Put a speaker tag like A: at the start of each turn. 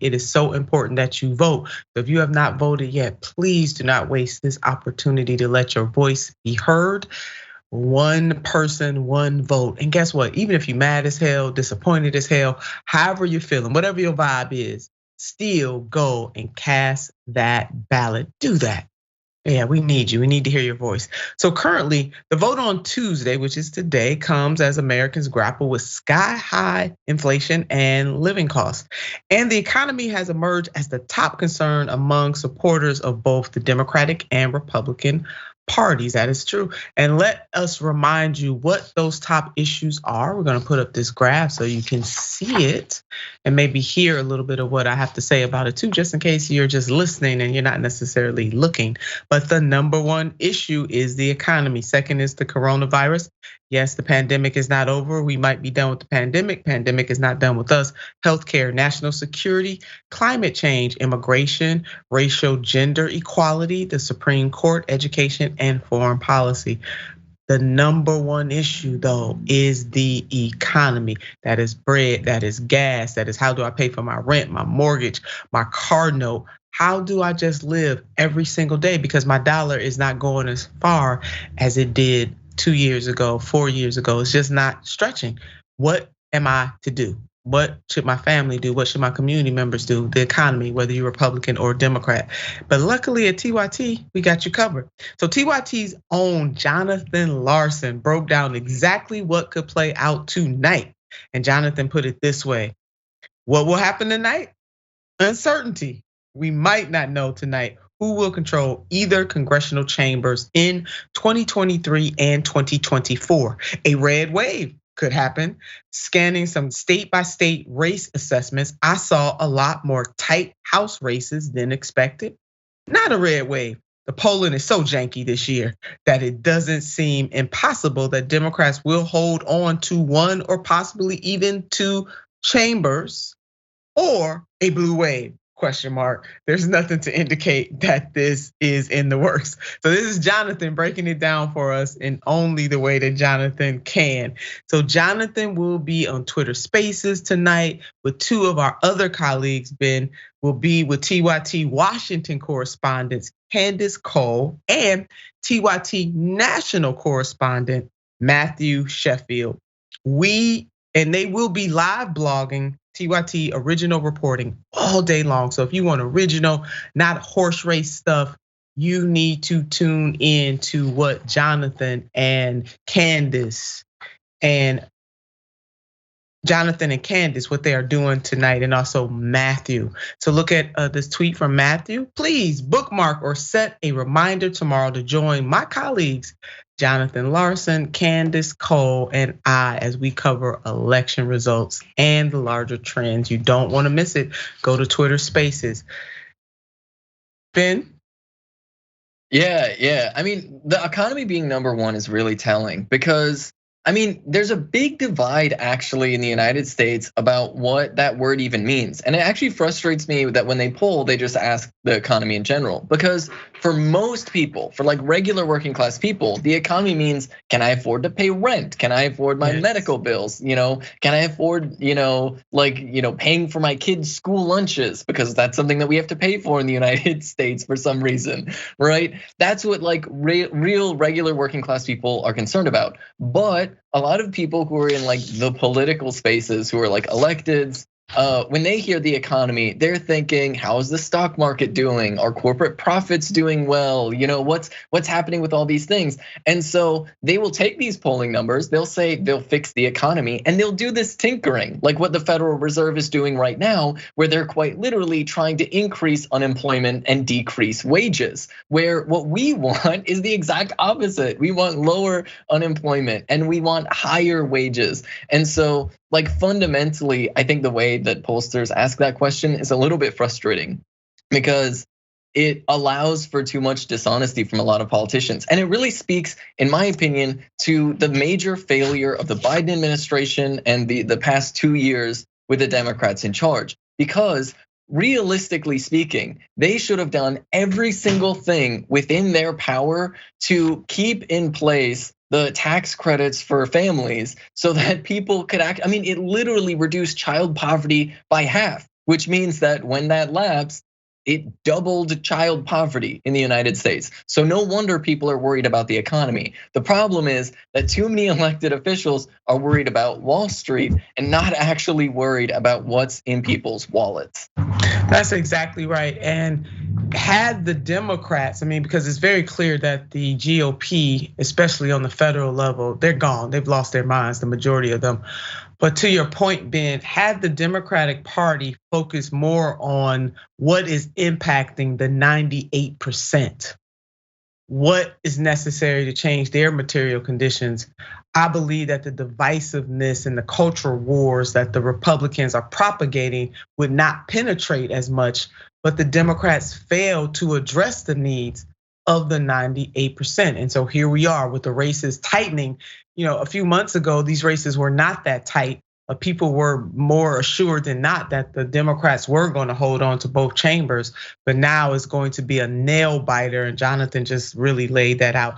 A: It is so important that you vote. So if you have not voted yet, please do not waste this opportunity to let your voice be heard. One person, one vote. And guess what? Even if you're mad as hell, disappointed as hell, however you're feeling, whatever your vibe is, still go and cast that ballot. Do that. Yeah, we need you. We need to hear your voice. So currently, the vote on Tuesday, which is today, comes as Americans grapple with sky-high inflation and living costs. And the economy has emerged as the top concern among supporters of both the Democratic and Republican parties. That is true. And let us remind you what those top issues are. We're going to put up this graph so you can see it and maybe hear a little bit of what I have to say about it too, just in case you're just listening and you're not necessarily looking. But the number one issue is the economy. Second is the coronavirus. Yes, the pandemic is not over. We might be done with the pandemic. Pandemic is not done with us. Healthcare, national security, climate change, immigration, racial gender equality, the Supreme Court, education, and foreign policy. The number one issue though is the economy. That is bread, that is gas, that is how do I pay for my rent, my mortgage, my car note. How do I just live every single day? Because my dollar is not going as far as it did 2 years ago, 4 years ago. It's just not stretching. What am I to do? What should my family do? What should my community members do? The economy, whether you're Republican or Democrat. But luckily at TYT, we got you covered. So TYT's own Jonathan Larson broke down exactly what could play out tonight. And Jonathan put it this way: what will happen tonight? Uncertainty. We might not know tonight who will control either congressional chambers in 2023 and 2024. A red wave could happen. Scanning some state by state race assessments, I saw a lot more tight House races than expected. Not a red wave. The polling is so janky this year that it doesn't seem impossible that Democrats will hold on to one or possibly even two chambers, or a blue wave. Question mark. There's nothing to indicate that this is in the works. So this is Jonathan breaking it down for us in only the way that Jonathan can. So Jonathan will be on Twitter Spaces tonight with two of our other colleagues. Ben will be with TYT Washington correspondents Candace Cole and TYT national correspondent Matthew Sheffield. And they will be live blogging TYT original reporting all day long. So if you want original, not horse race stuff, you need to tune in to what Jonathan and Candace, what they are doing tonight, and also Matthew. So look at this tweet from Matthew. Please bookmark or set a reminder tomorrow to join my colleagues, Jonathan Larson, Candace Cole, and I, as we cover election results and the larger trends. You don't want to miss it. Go to Twitter Spaces. Ben?
B: Yeah. I mean, the economy being number one is really telling because I mean, there's a big divide actually in the United States about what that word even means. And it actually frustrates me that when they poll, they just ask the economy in general. Because for most people, for like regular working class people, the economy means, can I afford to pay rent? Can I afford my medical bills? Can I afford, paying for my kids' school lunches? Because that's something that we have to pay for in the United States for some reason, right? That's what like real regular working class people are concerned about. But a lot of people who are in like the political spaces, who are like electeds, when they hear the economy, they're thinking, how is the stock market doing? Are corporate profits doing well? What's happening with all these things? And so they will take these polling numbers, they'll say they'll fix the economy, and they'll do this tinkering, like what the Federal Reserve is doing right now, where they're quite literally trying to increase unemployment and decrease wages. Where what we want is the exact opposite. We want lower unemployment and we want higher wages. And so, like fundamentally, I think the way that pollsters ask that question is a little bit frustrating because it allows for too much dishonesty from a lot of politicians. And it really speaks, in my opinion, to the major failure of the Biden administration and the past 2 years with the Democrats in charge. Because realistically speaking, they should have done every single thing within their power to keep in place the tax credits for families so that people could act. I mean, it literally reduced child poverty by half. which means that when that lapsed, it doubled child poverty in the United States. So no wonder people are worried about the economy. The problem is that too many elected officials are worried about Wall Street and not actually worried about what's in people's wallets.
A: That's exactly right. And had the Democrats, I mean, because it's very clear that the GOP, especially on the federal level, they're gone. They've lost their minds, the majority of them. But to your point, Ben, had the Democratic Party focused more on what is impacting the 98%, what is necessary to change their material conditions, I believe that the divisiveness and the cultural wars that the Republicans are propagating would not penetrate as much, but the Democrats failed to address the needs of the 98%. And so here we are with the races tightening. A few months ago, these races were not that tight. People were more assured than not that the Democrats were going to hold on to both chambers, but now it's going to be a nail biter, and Jonathan just really laid that out.